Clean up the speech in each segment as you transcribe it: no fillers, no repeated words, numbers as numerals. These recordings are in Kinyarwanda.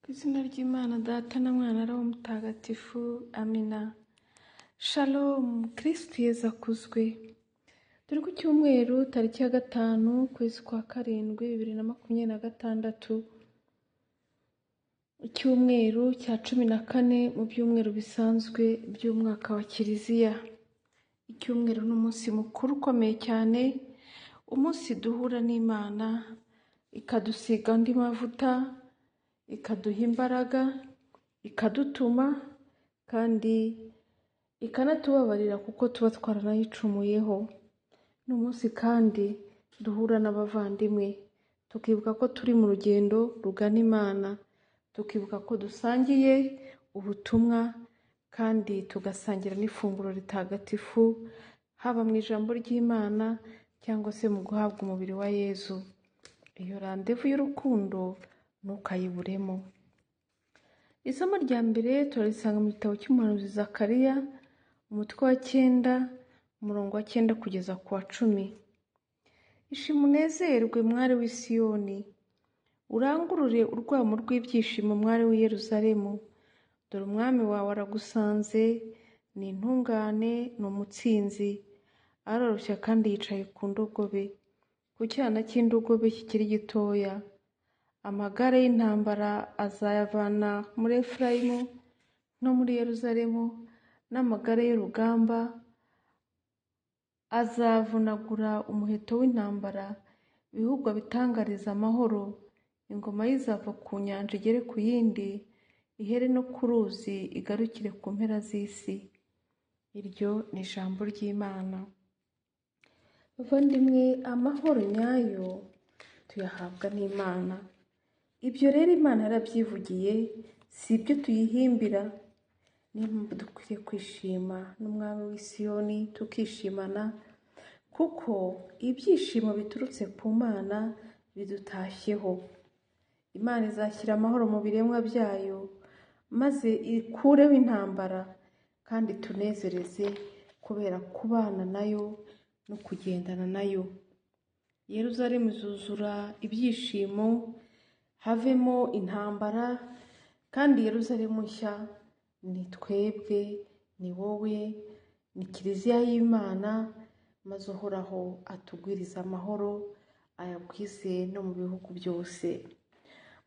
Ku izina ry'Imana Data na Mwana na Roho Mutagatifu, amina. Shalom, Kristo Yezu akuzwe. Turi ku cyumweru tariki ya 5 ukwezi kwa 7 2026, icyumweru cya 14 mu byumweru bisanzwe by'umwaka wa Kiliziya. Icyumweru ni umunsi mukuru ukomeye cyane, umunsi duhura n'Imana ikadusiga andi mavuta, ikaduha imbaraga, ikadutuma kandi ikanatubabarira kuko tuba twaranayicumuyeho. Ni umunsi kandi duhura n'abavandimwe, tukibuka ko turi mu rugendo rugana Imana, tukibuka ko dusangiye ubutumwa kandi tugasangira n'ifunguro ritagatifu, haba mu ijambo ry'Imana cyangwa se mu guhabwa umubiri wa Yezu. Iyo randevu y'urukundo ntukayiburemo. Isomo rya mbere turarisanga mu gitabo cy'umuhanuzi Zakariya, umutwe wa 9, umurongo wa 9 kugeza ku wa 10. Ishima unezerwe mwari w'i Siyoni, urangurure urwamo rw'ibyishimo mwari w'i Yerusalemu. Dore umwami wawe aragusanze, ni intungane, ni umutsinzi, aroroshya kandi yicaye ku ndogobe, ku cyana cy'indogobe kikiri gitoya. Amagare y'intambara azayavana muri Efurayimu no muri Yerusalemu, n'amagare y'urugamba azavunagura umuheto w'intambara. Ibihugu bitangariza amahoro, ingoma y'izava ku nyanja igere ku yindi, ihere no ku ruzi igarukire ku mpera z'isi. Iryo ni ijambo ry'Imana. Bavandimwe, amahoro nyayo tuyahabwa n'Imana. Ibyo rero Imana yarabyivugiye, si ibyo tuyihimbira. Niyo mpamvu dukwiriye kwishima n'umwami w'i Siyoni, tukishimana kuko ibyishimo biturutse ku Mana bidutashyeho. Imana izashyira amahoro mu biremwa byayo, maze ikureho intambara kandi tunezereze kubera kubana nayo no kugendana nayo. Yerusalemu izuzura ibyishimo, havemo intambara, kandi Yerusalemu nshya ni twebwe, ni wowe, ni Kiliziya y'Imana, maze uhoraho atugwiriza amahoro, ayagwize no mu bihugu byose.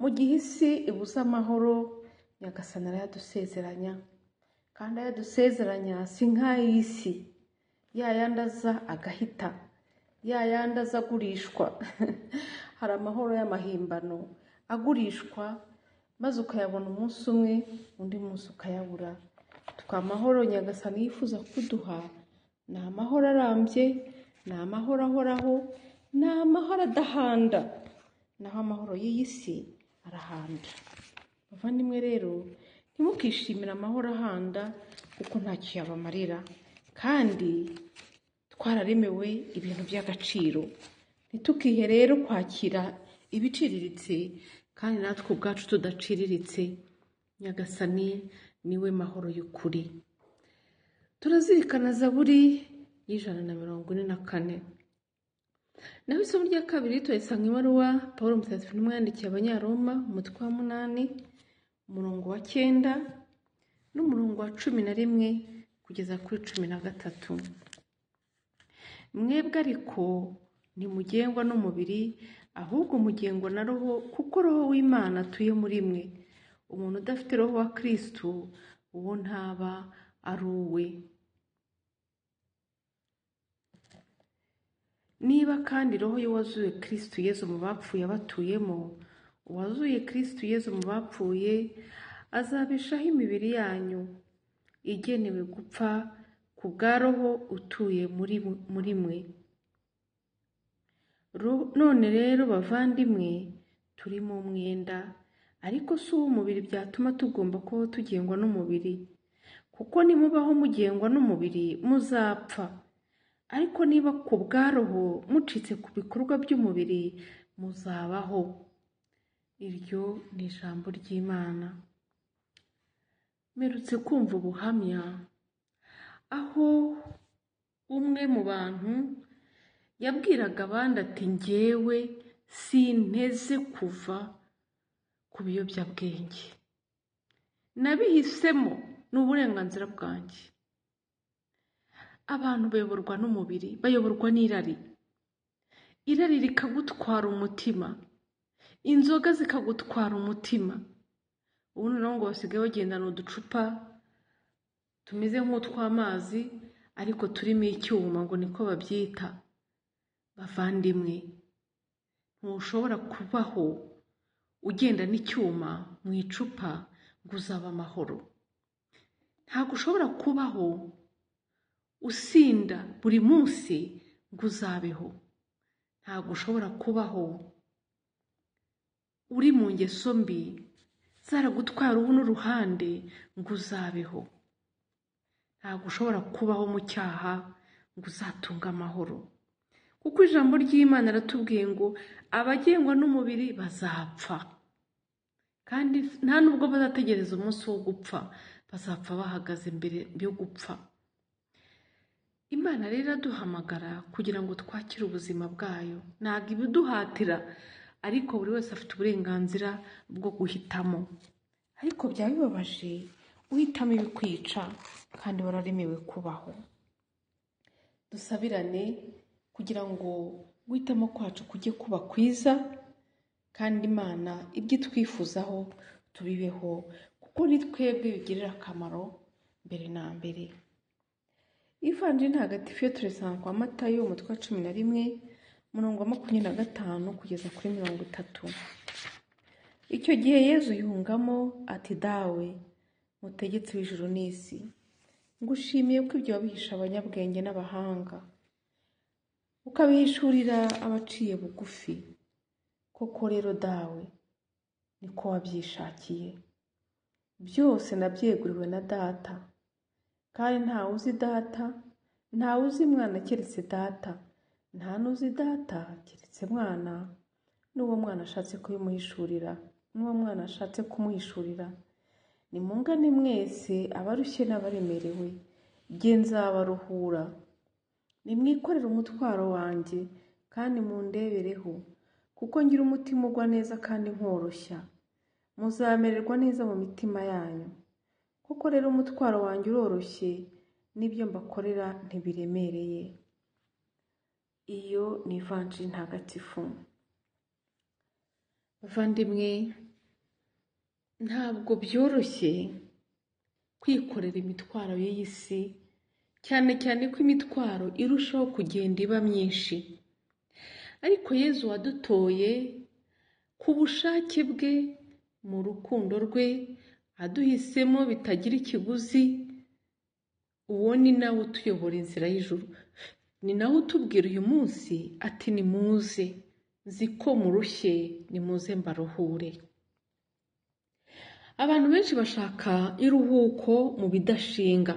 Mu gihe isi ibuze amahoro, Nyagasani arayadusezeranya, kandi ayadusezeranya si nk'ay'isi, ya yandi aza agahita, ya yandi aza agurishwa. Hari amahoro y'amahimbano agurishwa, maze ukayabona umunsi umwe, undi munsi ukayabura. Amahoro Nyagasani yifuza kuduha ni amahoro arambye, ni amahoro ahoraho, ni amahoro adahanda. Naho amahoro y'iyi si arahanda. Bavandimwe rero, ntimukishimire amahoro ahanda kuko ntacyo yabamarira, kandi twararemewe ibintu by'agaciro. Ntitukihe rero kwakira ibiciriritse kandi natwe ubwacu tudaciriritse. Nyagasani niwe mahoro y'ukuri. Turazirikana Zaburi y'144. Naho isomo rya kabiri turayisanga ibaruwa Pawulo Mutagatifu intumwa yandikiye Abanyaroma, umutwe wa 8, umurongo wa 9 n'umurongo wa 11 kugeza kuri 13. Mwebwe ariko ntimugengwa n'umubiri, ahubwo mugengwa na Roho, kuko Roho w'Imana atuye muri mwe. Umuntu udafite Roho wa Kristo, uwo ntaba ari uwe. Niba kandi Roho y'uwazuye Kristo Yezu mu bapfuye abatuyemo, uwazuye Kristo Yezu mu bapfuye azabeshaho imibiri yanyu igenewe gupfa ku bwa Roho utuye muri mwe. None rero bavandimwe, turimo umwenda, ariko si uw'umubiri byatuma tugomba kubaho tugengwa n'umubiri. Kuko nimubaho mugengwa n'umubiri muzapfa, ariko niba ku bwa Roho mucitse ku bikorwa by'umubiri muzabaho. Iryo ni ijambo ry'Imana. Mperutse kumva ubuhamya aho umwe mu bantu yabwiraga abandi ati, njyewe sinteze kuva ku biyobyabwenge. Nabihisemo, ni uburenganzira bwanjye. Abantu bayoborwa n'umubiri, bayoborwa n'irari. Irari rikagutwara umutima, inzoga zikagutwara umutima. Ubu noneho ngo basigaye bagendana uducupa tumeze nk'utw'amazi ariko turimo icyuma, ngo niko babyita. Bavandimwe, ntushobora kubaho ugenda n'icyuma mu icupa ngo uzaba amahoro. Ntabwo ushobora kubaho usinda buri munsi ngo uzabeho. Ntabwo ushobora kubaho uri mu ngeso mbi zaragutwara ubu n'uruhande ngo uzabeho. Ntabwo ushobora kubaho mu cyaha ngo uzatunge amahoro, kuko ijambo ry'Imana ratubwiye ngo abagengwa n'umubiri bazapfa, kandi nta nubwo bazategereza umunsi wo gupfa, bazapfa bahagaze imbere yo gupfa. Imana rero iraduhamagara kugira ngo twakire ubuzima bwayo. Ntabwo ibiduhatira, ariko buri wese afite uburenganzira bwo guhitamo. Ariko byaba bibabaje uhitamo ibikwica kandi wararemewe kubaho. Dusabirane kugira ngo guhitamo kwacu kujye kuba kwiza, kandi Imana ibyo itwifuzaho tubibeho, kuko ni twebwe bigirira akamaro mbere na mbere. Ivanjiri ntagatifu yo turisanga kwa Matayo umutwe wa 11 umurongo wa 25 kugeza kuri 30. Icyo gihe Yezu yungamo ati, dawe mutegetsi w'ijuru n'isi, ngushimiye ko ibyo wabihisha abanyabwenge n'abahanga, ukabihishurira abaciye bugufi. Koko rero dawe niko wabyishakiye. Byose nabyeguriwe na data, kandi ntawe uzi data, ntawe uzi mwana keretse data, nta n'uzi data keretse mwana, n'uwo mwana ashatse kumuhishurira. Nimungane mwese abarushye n'abaremerewe, jye nzabaruhura. Nimwikorere umutwaro wanjye kandi mundebereho, kuko ngira umutima ugwa neza kandi nkoroshya, muzamererwa neza mu mitima yanyu. Kuko rero umutwaro wanjye uroroshye, n'ibyo mbakorera ntibiremereye. Iyo ni ivanjiri ntagatifu. Bavandimwe, ntabwo byoroshye kwikorera imitwaro y'iyi si, cyane cyane ko imitwaro irushaho kugenda iba myinshi. Ariko Yezu wadutoye ku bushake bwe, mu rukundo rwe, aduhisemo bitagira ikiguzi. Uwo ni nawe utuyobora inzira y'ijuru. Ni nawe utubwira uyu munsi ati, nimuze, nzi ko murushye, nimuze mbaruhure. Abantu benshi bashaka iruhuko mu bidashinga.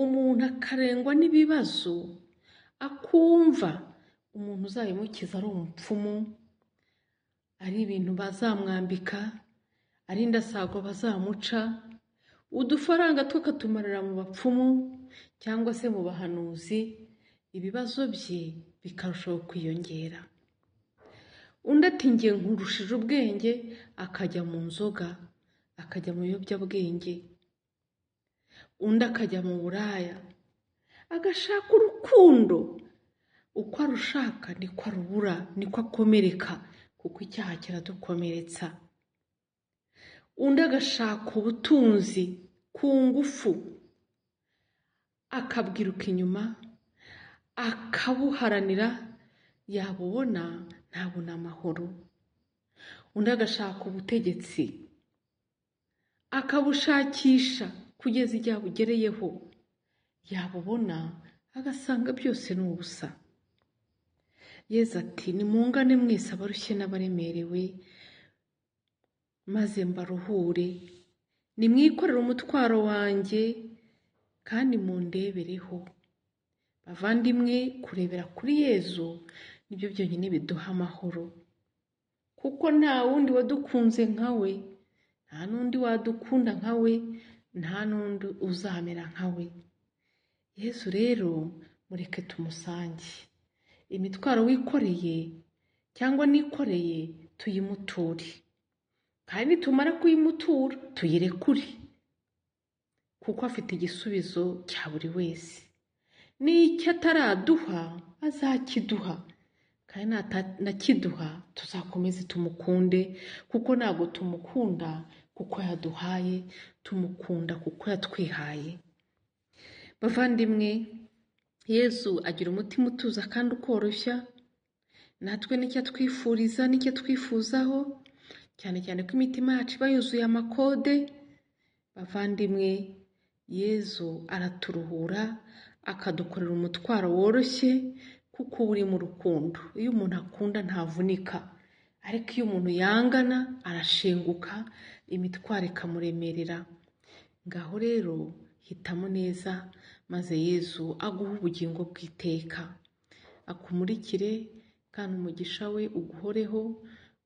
Umuntu akarengwa n'ibibazo, akumva umuntu uzabimukiza ari umupfumu, ari ibintu bazamwambika, ari indasago bazamuca, udufaranga tukatumarira mu bapfumu cyangwa se mu bahanuzi, ibibazo bye bikarushaho kwiyongera. Undi ati, ngiye nkurushije ubwenge, akajya mu nzoga, akajya mu biyobyabwenge. Undi akajya mu buraya, agashaka urukundo. Uko arushaka niko arubura, niko akomereka, kuko icyaha kiradukomeretsa. Undi agashaka ubutunzi ku ngufu, akabwiruka inyuma, akabuharanira, yabubona ntabona amahoro. Undi agashaka ubutegetsi, akabushakisha kugeza igihe abugereyeho, yabubona agasanga byose ni ubusa. Yezu ati, nimungane mwese abarushye n'abaremerewe, maze mbaruhure. Nimwikorere umutwaro wanjye kandi mundebereho. Bavandimwe, kurebera kuri Yezu nibyo byonyine biduha amahoro, kuko nta wundi wadukunze nka we, nta n'undi wadukunda nka we, nta n'undi uzamera nka we. Yezu rero mureke tumusange. Imitwaro wikoreye cyangwa nikoreye tuyimuture. kandi nitumara kuyimutura tuyirekure, kuko afite igisubizo cya buri wese. N'icyo ataraduha azakiduha, kandi nakiduha tuzakomeze tumukunde, kuko ntabwo tumukunda kuko yaduhaye, tumukunda kuko yatwihaye. Bavandimwe, Yesu agira umutima utuza kandi ukoroshya. Natwe nicyo atwifuriza, nicyo twifuzaho, cyane cyane ko imitima yacu iba yuzuye amakode. Bavandimwe, Yesu araturuhura akadukorera umutwaro woroshye, kuko uri mu rukundo. Iyo umuntu akunda ntavunika, ariko iyo umuntu yangana arashenguka, imitwaro ikamuremerera. Ngaho rero hitamo neza, maze Yesu aguhe ubugingo bw'iteka, akumurikire kandi umugisha we uguhoreho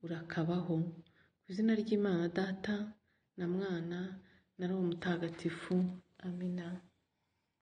urakabaho. Ku izina ry'Imana Data na Mwana na Roho Mutagatifu. Amina.